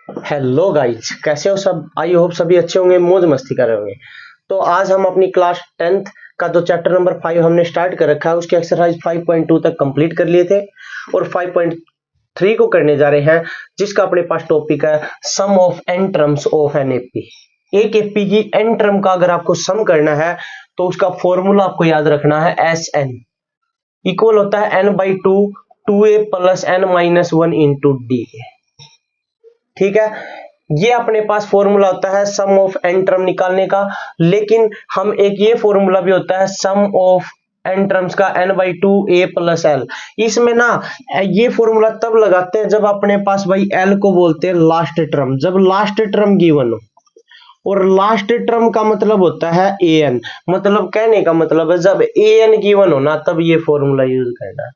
Hello guys, कैसे हो सब। आई होप सभी अच्छे होंगे, मौज मस्ती कर रहे होंगे। तो आज हम अपनी क्लास 10th का जो चैप्टर नंबर 5 हमने स्टार्ट कर रखा है उसके एक्सरसाइज 5.2 तक कंप्लीट कर लिए थे और 5.3 को करने जा रहे हैं, जिसका अपने पास टॉपिक है sum of N terms of N AP. एक एपी की एन टर्म का अगर आपको सम करना है तो उसका फॉर्मूला आपको याद रखना है एस एन इक्वल होता है n/2 2a plus n-1 into D. ठीक है, ये अपने पास फॉर्मूला होता है सम ऑफ एन टर्म निकालने का। लेकिन हम एक ये फॉर्मूला भी होता है सम ऑफ एन टर्म्स का n/2 a प्लस एल। इसमें ना ये फॉर्मूला तब लगाते हैं जब अपने पास भाई एल को बोलते हैं लास्ट टर्म, जब लास्ट टर्म गिवन हो। और लास्ट टर्म का मतलब होता है ए एन, मतलब कहने का मतलब है जब ए एन गिवन हो ना तब ये फॉर्मूला यूज करना है।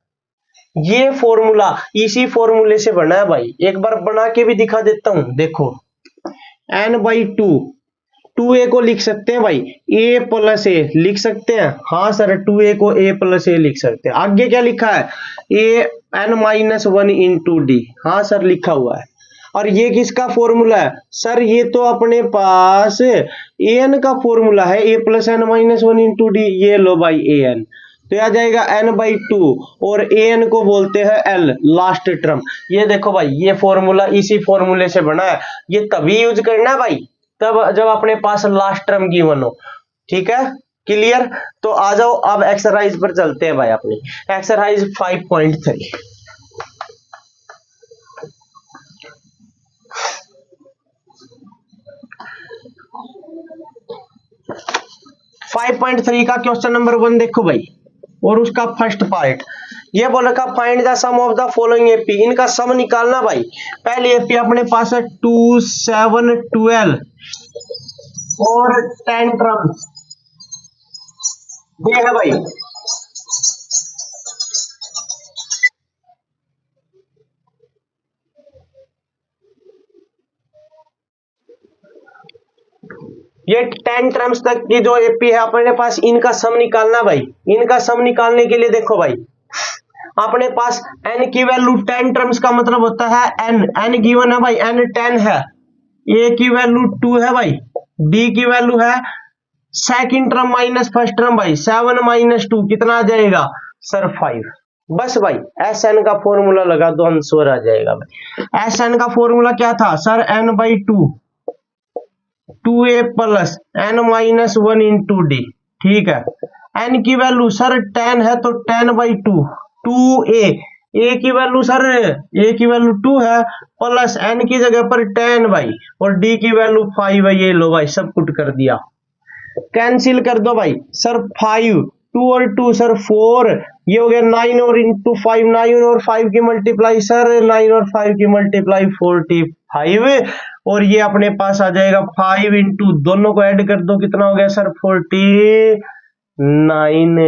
ये फॉर्मूला इसी फॉर्मूले से बना है भाई, एक बार बना के भी दिखा देता हूं। देखो n/2 2a को लिख सकते हैं भाई a प्लस ए लिख सकते हैं। हाँ सर, 2a को a प्लस ए लिख सकते हैं। आगे क्या लिखा है a n-1 इंटू डी। हाँ सर लिखा हुआ है। और ये किसका फॉर्मूला है सर, ये तो अपने पास an का फॉर्मूला है a plus n-1 into d. ये लो भाई an तो आ जाएगा n/2 और an को बोलते हैं l लास्ट टर्म। ये देखो भाई, ये फॉर्मूला इसी फॉर्मूले से बना है। ये तभी यूज करना है भाई तब जब अपने पास लास्ट टर्म गिवन हो। ठीक है, क्लियर। तो आ जाओ अब एक्सरसाइज पर चलते हैं भाई। अपनी एक्सरसाइज 5.3 5.3 का क्वेश्चन नंबर 1 देखो भाई, और उसका फर्स्ट पार्ट ये बोल रखा find the sum of the following AP. इनका सम निकालना भाई। पहली एपी अपने पास है 2, 7, 12 और 10 टर्म्स ये है भाई। ये 10 टर्म्स तक की जो एपी है अपने पास, इनका सम निकालना भाई। इनका सम निकालने के लिए देखो भाई, अपने पास n की वैल्यू 10 टर्म्स का मतलब होता है n गिवन है भाई, n 10 है। a की वैल्यू 2 है भाई, d की वैल्यू है second term minus first term भाई, 7 माइनस 2 कितना आ जाएगा सर 5। बस भाई एस एन का फॉर्मूला लगा दो, आंसर आ जाएगा भाई। एस एन का फॉर्मूला क्या था sir, n/2 2a plus n-1 into D. ठीक है, n की वैल्यू सर 10 है तो 10/2 2a, a की वैल्यू सर a की वैल्यू 2 है प्लस n की जगह पर 10 भाई और d की वैल्यू 5 है। ये लो भाई सब पुट कर दिया, कैंसिल कर दो भाई सर। 5 2 और 2 सर 4, ये हो गया 9 और इंटू 5, 9 और 5 की मल्टीप्लाई सर 9 और 5 की मल्टीप्लाई 45 और ये अपने पास आ जाएगा 5 इंटू दोनों को ऐड कर दो कितना हो गया सर 49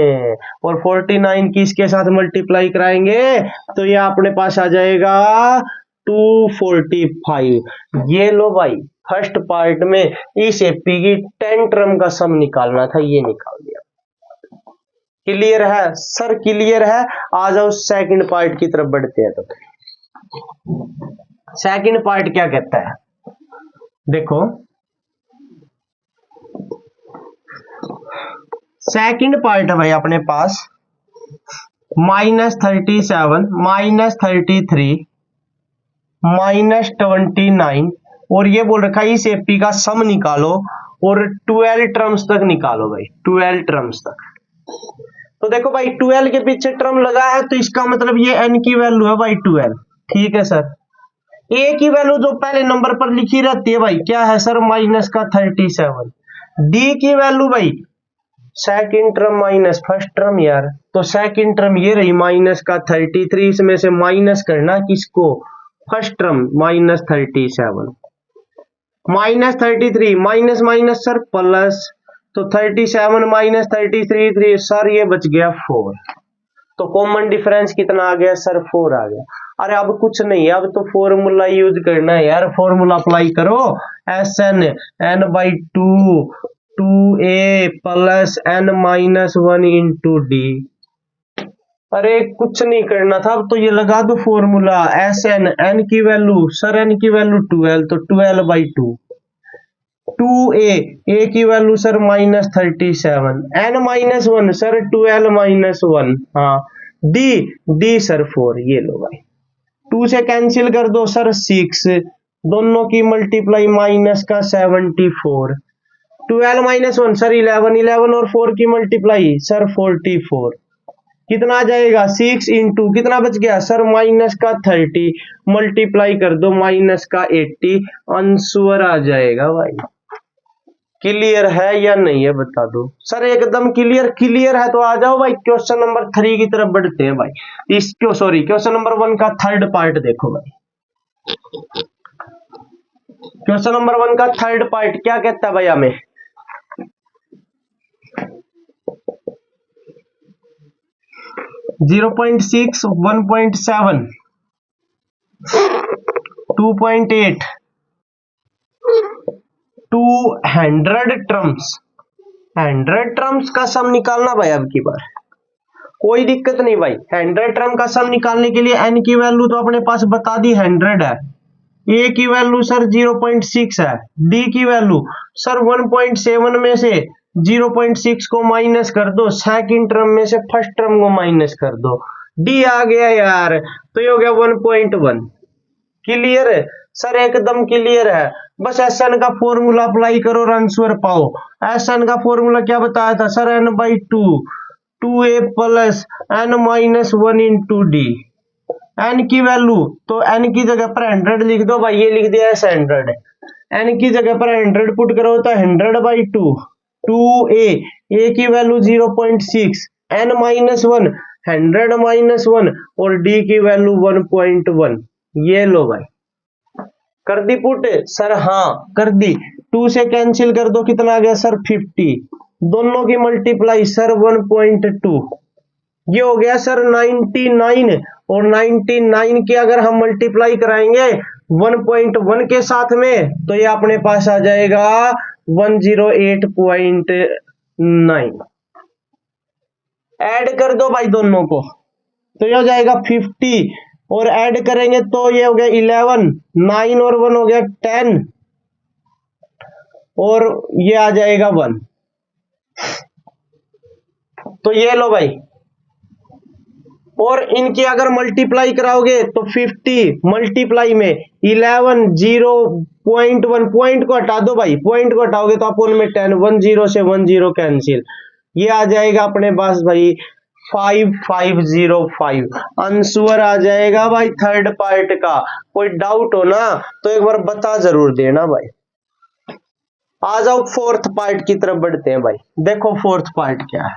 और 49 की इसके साथ मल्टीप्लाई कराएंगे तो ये अपने पास आ जाएगा 245। ये लो भाई फर्स्ट पार्ट में इस एपी की 10 टर्म का सम निकालना था, ये निकाल दिया। क्लियर है सर, क्लियर है। आ जाओ सेकंड पार्ट की तरफ बढ़ते हैं। तो सेकंड पार्ट क्या कहता है देखो, सेकंड पार्ट है भाई अपने पास -37 -33 -29 और ये बोल रखा है इस एपी का सम निकालो और 12 टर्म्स तक निकालो भाई, 12 टर्म्स तक। तो देखो भाई 12 के पीछे टर्म लगा है तो इसका मतलब ये n की वैल्यू है भाई 12। ठीक है सर, a की वैल्यू जो पहले नंबर पर लिखी रहती है भाई क्या है सर -37। d की वैल्यू भाई second term minus first term यार, तो सेकंड टर्म ये रही -33। इसमें से माइनस करना किसको, first term -37 -33 minus minus sir plus, तो 37 माइनस 33 सर ये बच गया 4। तो कॉमन डिफरेंस कितना आ गया सर 4 आ गया। अरे अब कुछ नहीं है, अब तो फॉर्मूला यूज करना है यार। फॉर्मूला अप्लाई करो, S n n/2 2a plus n-1 into d. अरे कुछ नहीं करना था, अब तो ये लगा दो फॉर्मूला एस एन, एन की वैल्यू सर, एन की वैल्यू 12, तो 12/2, 2a की वैल्यू सर -37, n-1 सर 12-1, हाँ d, d सर 4, ये लो भाई 2 से कैंसिल कर दो सर 6, दोनों की मल्टीप्लाई माइनस का 74, 12-1 सर 11, 11 और 4 की मल्टीप्लाई सर 44, कितना आ जाएगा 6 इंटू कितना बच गया सर माइनस का 30, मल्टीप्लाई कर दो माइनस का 80, आंसर आ जाएगा भाई। क्लियर है या नहीं है बता दो सर, एकदम क्लियर, क्लियर है तो आ जाओ भाई क्वेश्चन नंबर 3 की तरफ बढ़ते हैं भाई। इसको सॉरी क्वेश्चन नंबर 1 का थर्ड पार्ट देखो भाई, क्वेश्चन नंबर 1 का थर्ड पार्ट क्या कहता है भाई हमें, 0.6, 1.7, 2.8, 200 टर्म्स, 100 टर्म्स का सम निकालना भाई। अब की बार कोई दिक्कत नहीं भाई, 100 टर्म का सम निकालने के लिए n की वैल्यू तो अपने पास बता दी 100 है, a की वैल्यू सर 0.6 है, d की वैल्यू सर 1.7 में से 0.6 को माइनस कर दो, सेकंड टर्म में से फर्स्ट टर्म को माइनस कर दो, d आ गया यार, तो ये हो गया 1.1। क्लियर है सर, एकदम क्लियर है। बस एसएन का फॉर्मूला अप्लाई करो और आंसर पाओ। एसएन का फॉर्मूला क्या बताया था sir, n/2, 2a plus n-1 into D, n की वैल्यू तो n की जगह पर 100 लिख दो भाई, ये लिख दिया है 100, n की जगह पर 100 पुट करो तो 100/2, 2a की वैल्यू 0.6, n-1 100-1 और d की वैल्यू 1.1, ये लो भाई कर दी पुट सर, हाँ कर दी, 2 से कैंसिल कर दो कितना आ गया सर 50, दोनों की मल्टीप्लाई सर 1.2, ये हो गया सर 99, और 99 की अगर हम मल्टीप्लाई कराएंगे 1.1 के साथ में तो ये अपने पास आ जाएगा 108.9, ऐड कर दो भाई दोनों को तो ये हो जाएगा 50, और ऐड करेंगे तो ये हो गया 11, 9 और 1 हो गया 10, और ये आ जाएगा 1, तो ये लो भाई, और इनकी अगर मल्टीप्लाई कराओगे तो 50 मल्टीप्लाई में 11, 0.1 पॉइंट को हटा दो भाई, पॉइंट को हटाओगे तो अपोन में 10, 10 से 10 कैंसिल, ये आ जाएगा अपने पास भाई 5505, आंसर आ जाएगा भाई थर्ड पार्ट का। कोई डाउट हो ना तो एक बार बता जरूर देना भाई। आ जाओ फोर्थ पार्ट की तरफ बढ़ते हैं भाई, देखो फोर्थ पार्ट क्या है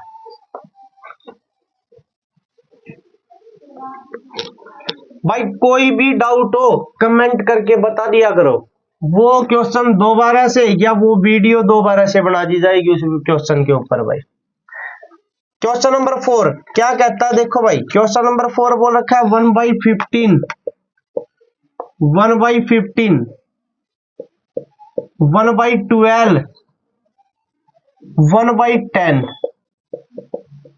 भाई, कोई भी डाउट हो कमेंट करके बता दिया करो, वो क्वेश्चन दोबारा से या वो वीडियो दोबारा से बना दी जाएगी उस क्वेश्चन के ऊपर भाई। क्वेश्चन नंबर 4 क्या कहता है देखो भाई, क्वेश्चन नंबर 4 बोल रखा है 1/15, 1/15, 1/12, 1/10,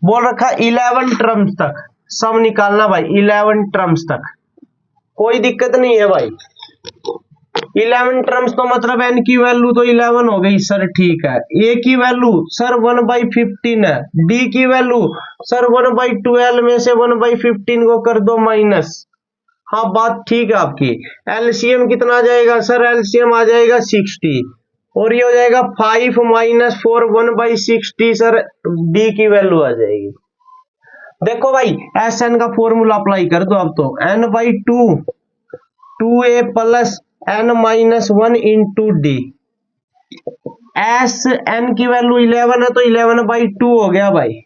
बोल रखा 11 टर्म्स तक सम निकालना भाई, 11 टर्म्स तक कोई दिक्कत नहीं है भाई। 11 टर्म्स तो मतलब n की वैल्यू तो 11 हो गई सर, ठीक है, a की वैल्यू सर 1/15 है, d की वैल्यू सर 1/12 में से 1/15 को कर दो माइनस, हाँ बात ठीक है आपकी। एलसीएम कितना आ जाएगा सर, एलसीएम आ जाएगा 60, और ये हो जाएगा 5 - 4 1/60 सर, d की वैल्यू आ जाएगी। देखो भाई एसएन का फॉर्मूला अप्लाई कर दो, अब तो n/2, 2a plus n-1 into d, S n की वैल्यू 11 है तो 11/2 हो गया भाई,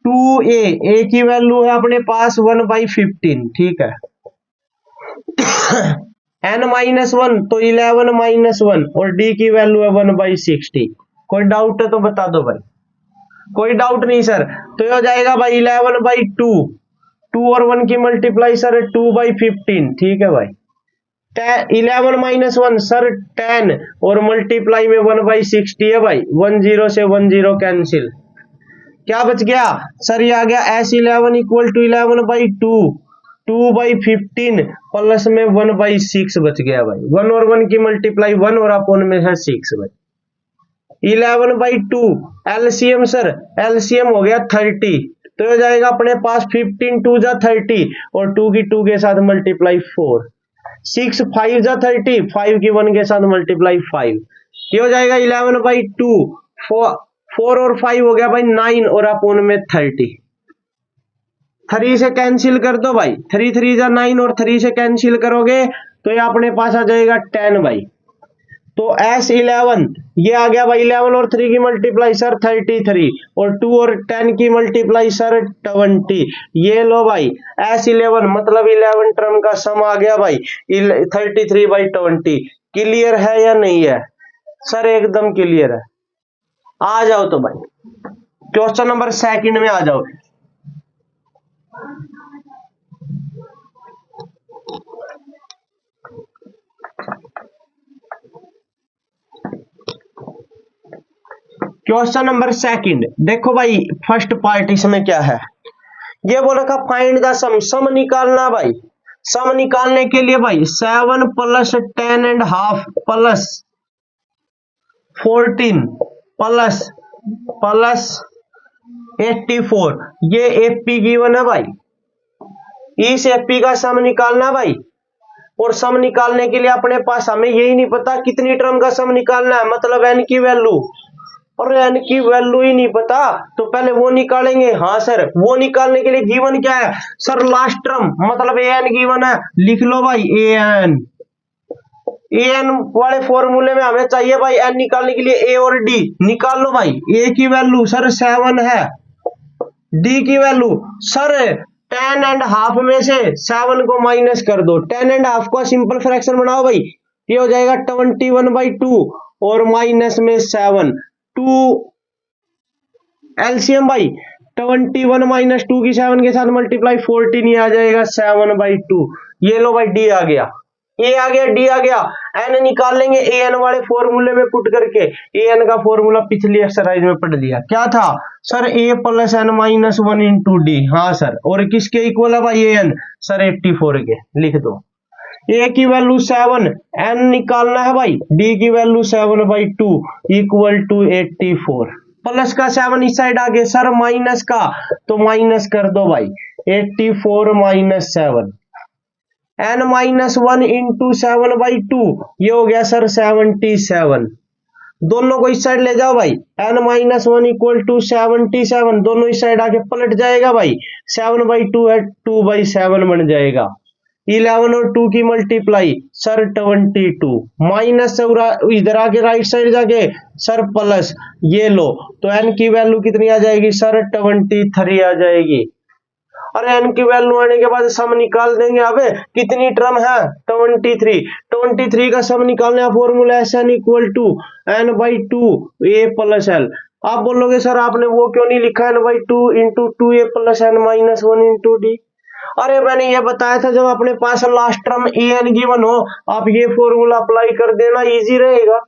2a की वैल्यू है अपने पास 1/15, ठीक है, n-1 तो 11-1 और d की वैल्यू है 1/60। कोई डाउट है तो बता दो भाई, कोई डाउट नहीं सर, तो ये हो जाएगा भाई 11/2, 2 और 1 की मल्टीप्लाई सर 2/15, ठीक है भाई, 11 - 1 सर 10 और मल्टीप्लाई में 1/60 है भाई, 10 से 10 कैंसिल, क्या बच गया सर, ये आ गया S11 इक्वल टू 11/2, 2/15 प्लस में 1/6 बच गया भाई। 1 और 1 की मल्टीप्लाई 1 और अपोन में है 6 भाई। 11/2 एलसीएम सर, एलसीएम हो गया 30, तो हो जाएगा अपने पास 15 2 जा 30 और 2 की 2 के साथ मल्टीप्लाई 4, 6 5 जा 30, 5 की 1 के साथ मल्टीप्लाई 5, ये हो जाएगा 11/2, 4 और 5 हो गया भाई 9 और अपोन में 30। 3 से कैंसिल कर दो भाई, 3 3 जा 9 और 3 से कैंसिल करोगे तो ये अपने पास आ जाएगा 10 भाई। तो S11 ये आ गया भाई, 11 और 3 की मल्टीप्लाई सर 33 और 2 और 10 की मल्टीप्लाई सर 20, ये लो भाई S11 मतलब 11 टर्म का सम आ गया भाई 33/20। क्लियर है या नहीं है सर? एकदम क्लियर है। आ जाओ तो भाई क्वेश्चन नंबर सेकंड में आ जाओ। क्वेश्चन नंबर सेकंड देखो भाई, फर्स्ट पार्ट इसमें क्या है, ये बोला था फाइंड द सम, सम निकालना भाई। सम निकालने के लिए भाई 7 प्लस 10.5 प्लस 14 प्लस 84, ये एपी गिवन है भाई। इस एपी का सम निकालना भाई, और सम निकालने के लिए अपने पास हमें यही नहीं पता कितनी टर्म का सम निकालना है, मतलब एन की वैल्यू, और एन की वैल्यू ही नहीं पता तो पहले वो निकालेंगे। हाँ सर, वो निकालने के लिए गिवन क्या है सर, लास्ट टर्म मतलब ए एन गिवन है, लिख लो भाई ए एन। ए एन वाले फॉर्मूले में हमें चाहिए भाई एन निकालने के लिए ए और डी, निकाल लो भाई। ए की वैल्यू सर 7 है, डी की वैल्यू सर 10.5 में से 7 को माइनस कर दो, 10.5 को सिंपल फ्रैक्शन बनाओ भाई, ये हो जाएगा 21/2 और माइनस में 7, 2 एलसीएम भाई 21 माइनस 2 की 7 के साथ मल्टीप्लाई 14, ये आ जाएगा 7/2। ये लो भाई डी आ गया, ए आ गया, डी आ गया। एन निकाल लेंगे ए एन वाले फॉर्मूले में पुट करके, ए एन का फॉर्मूला पिछली एक्सरसाइज में पढ़ लिया, क्या था sir A plus N minus 1 into D. हाँ सर, और किसके इक्वल है भाई ए एन सर 84 के, लिख दो। ए की वैल्यू 7, एन निकालना है भाई, डी की वैल्यू 7/2 इक्वल टू 84, प्लस का 7 इस साइड आ गया सर, माइनस का तो माइनस कर दो भाई 84 माइनस 7, एन माइनस 1 इंटू 7/2, ये हो गया सर 77। दोनों को इस साइड ले जाओ भाई, एन माइनस 1 इक्वल टू 77, दोनों इस साइड आके पलट जाएगा भाई, 7/2 है 2/7 बन जाएगा। 11 और 2 की मल्टीप्लाई सर 22, माइनस से इधर आके राइट साइड जाके सर प्लस, ये लो तो एन की वैल्यू कितनी आ जाएगी सर 23 आ जाएगी। और एन की वैल्यू आने के बाद सम निकाल देंगे। अबे कितनी टर्म है 23 का सम निकालने का formula S n equal to n/2 a plus l. आप बोलोगे सर आपने वो क्यों नहीं लिखा n/2 into 2a plus n minus 1 into d. अरे मैंने ये बताया था जब अपने पास last term a n given हो आप ये फॉर्मूला अप्लाई कर देना, इजी रहेगा।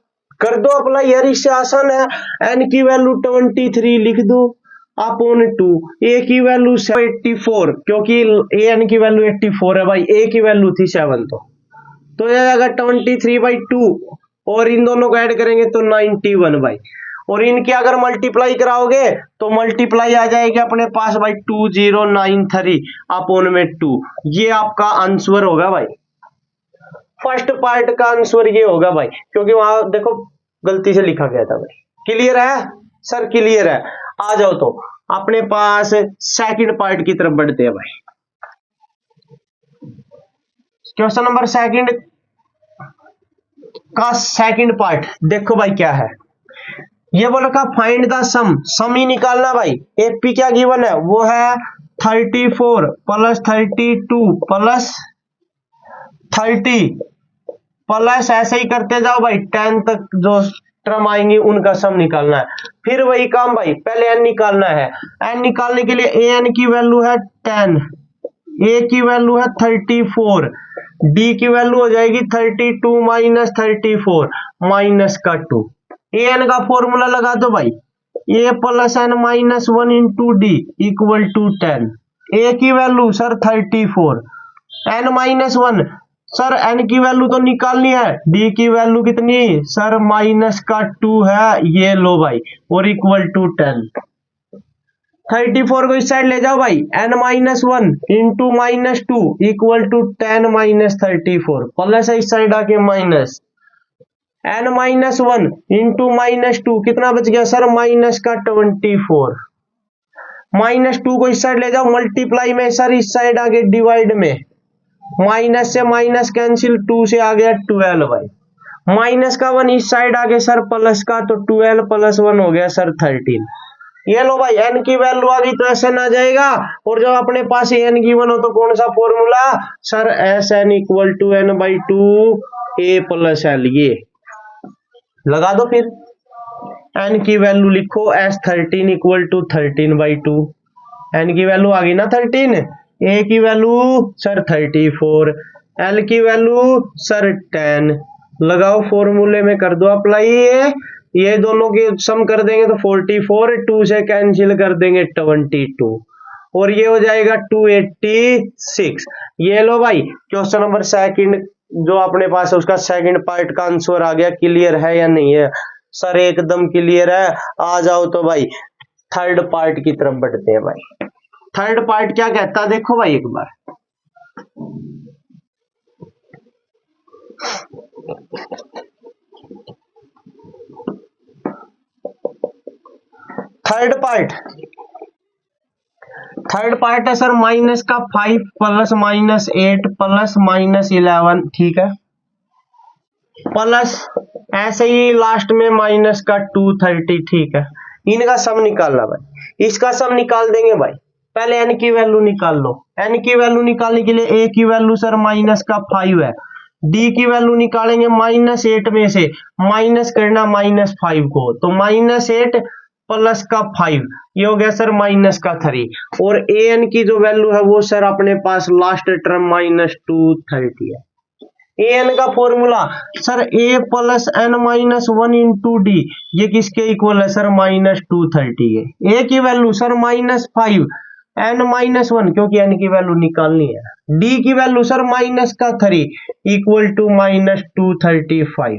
कर दो अप्लाई यार, इससे आसान है। एन की वैल्यू 23 लिख दो अपॉन 2, ए की वैल्यू 84 क्योंकि ए एन की वैल्यू 84 है भाई, ए की वैल्यू थी 7 तो ये आएगा 23/2 और इन दोनों को ऐड करेंगे तो 91 भाई। और इनकी अगर मल्टीप्लाई कराओगे तो मल्टीप्लाई आ जाएगी अपने पास भाई 2093 अपॉन में 2। ये आपका आंसर होगा भाई, फर्स्ट पार्ट का आंसर ये होगा भाई, क्योंकि वहां देखो गलती से लिखा गया था भाई। क्लियर है सर? क्लियर है। आ जाओ तो अपने पास सेकंड पार्ट की तरफ बढ़ते हैं भाई। क्वेश्चन नंबर सेकंड का सेकंड पार्ट देखो भाई क्या है। ये बोला का फाइंड द सम, सम ही निकालना भाई। एपी क्या गिवन है, वो है 34 प्लस 32 प्लस 30 प्लस ऐसे ही करते जाओ भाई 10 तक जो टर्म आएंगी उनका सम निकालना है। फिर वही काम भाई, पहले एन निकालना है। एन निकालने के लिए ए एन की वैल्यू है 10, ए की वैल्यू है 34, डी की वैल्यू हो जाएगी 32 माइनस 34 माइनस का 2। ए एन का फॉर्मूला लगा दो भाई, A plus N minus 1 into D equal to 10। A की value sir 34, N minus 1 sir N की वैल्यू तो निकालनी है, डी की वैल्यू कितनी सर माइनस का 2 है, ये लो भाई, और इक्वल टू 10। 34 को इस साइड ले जाओ भाई, n minus 1 into minus 2 equal to 10 minus 34, plus है इस साइड आके minus, n minus 1 into minus 2 कितना बच गया सर माइनस का 24। माइनस 2 को इस साइड ले जाओ मल्टीप्लाई में सर, इस साइड आगे डिवाइड में, माइनस से माइनस कैंसिल, 2 से आ गया 12 भाई, माइनस का 1 इस साइड आगे सर प्लस का, तो 12 प्लस 1 हो गया सर 13। ये लो भाई n की वैल्यू आ गई तो SN आ जाएगा, और जब अपने पास n गिवन हो तो कौन सा formula sir SN equal to n by 2 a plus l, ये लगा दो फिर, n की वैल्यू लिखो S13 equal to 13 by 2, n की वैल्यू आ गई ना 13, a की वैल्यू सर 34, l की वैल्यू सर 10, लगाओ फॉर्मूले में कर दो अप्लाई, ये दोनों के सम कर देंगे तो 44, 2 से कैंसिल कर देंगे 22, और ये हो जाएगा 286। ये लो भाई क्वेश्चन नंबर सेकंड जो अपने पास है उसका सेकंड पार्ट का आंसर आ गया। क्लियर है या नहीं है सर? एकदम क्लियर है। आ जाओ तो भाई थर्ड पार्ट की तरफ बढ़ते हैं भाई। थर्ड पार्ट क्या कहता है देखो भाई एक बार, थर्ड पार्ट है सर माइनस का 5 प्लस माइनस 8 प्लस माइनस 11, ठीक है, प्लस ऐसे ही लास्ट में माइनस का 230, ठीक है। इनका सम निकालना भाई, इसका सम निकाल देंगे भाई। पहले n की वैल्यू निकाल लो। n की वैल्यू निकालने के लिए a की वैल्यू सर माइनस का 5 है, d की वैल्यू निकालेंगे माइनस 8 में से माइनस करना माइनस 5 को, तो माइनस 8 प्लस का 5, ये हो गया सर माइनस का 3, और an की जो वैल्यू है वो सर अपने पास लास्ट टर्म माइनस 230 है। an का formula sir a plus N minus 1 into d, ये किसके इक्वल है सर माइनस 230 है। a की value sir minus 5 n minus 1 क्योंकि n की वैल्यू निकालनी है, d की वैल्यू सर माइनस का 3 इक्वल टू माइनस 235,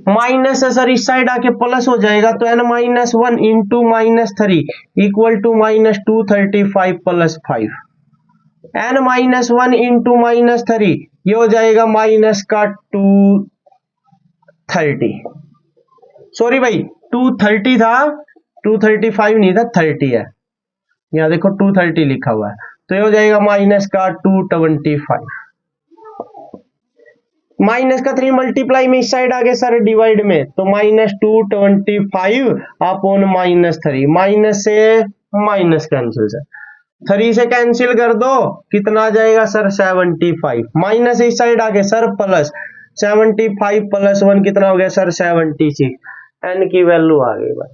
माइनस है सर इस साइड आके प्लस हो जाएगा तो n minus 1 into minus 3 equal to minus 235 plus 5, n minus 1 into minus 3 ये हो जाएगा माइनस का 230, सॉरी भाई 230 था, 235 नहीं था, 30 है, यहाँ देखो 230 लिखा हुआ है, तो ये हो जाएगा माइनस का 225, माइनस का 3 मल्टीप्लाई में इस साइड आगे सर डिवाइड में, तो माइनस 225 अपॉन माइनस 3, माइनस से माइनस कैंसिल सर, 3 से कैंसिल कर दो कितना आ जाएगा सर 75, माइनस इस साइड आगे सर प्लस 75 प्लस 1 कितना हो गया सर 76, n की वैल्यू आ गई भाई,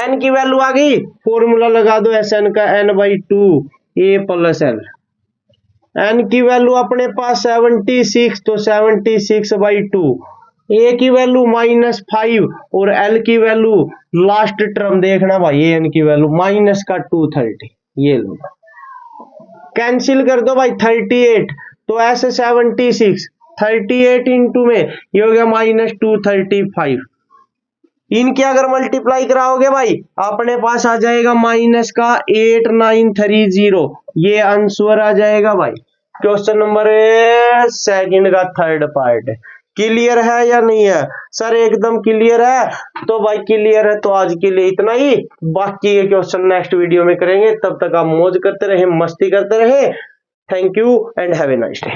n की वैल्यू आ गई, फॉर्मूला लगा दो SN का n by 2 a plus l, n की वैल्यू अपने पास 76, तो 76 बाई 2, a की वैल्यू माइनस 5 और l की वैल्यू लास्ट टर्म देखना भाई, n की वैल्यू माइनस का 230, ये लो कैंसिल कर दो भाई 38, तो ऐसे 76 38 इंटू में ये हो गया माइनस 235, इनके अगर मल्टीप्लाई कराओगे भाई अपने पास आ जाएगा माइनस का 8930, ये आंसर आ जाएगा भाई क्वेश्चन नंबर सेकंड का थर्ड पार्ट। क्लियर है या नहीं है सर? एकदम क्लियर है। तो भाई क्लियर है तो आज के लिए इतना ही, बाकी के क्वेश्चन नेक्स्ट वीडियो में करेंगे, तब तक आप मौज करते रहे, मस्ती करते रहे। Thank you and have a nice day.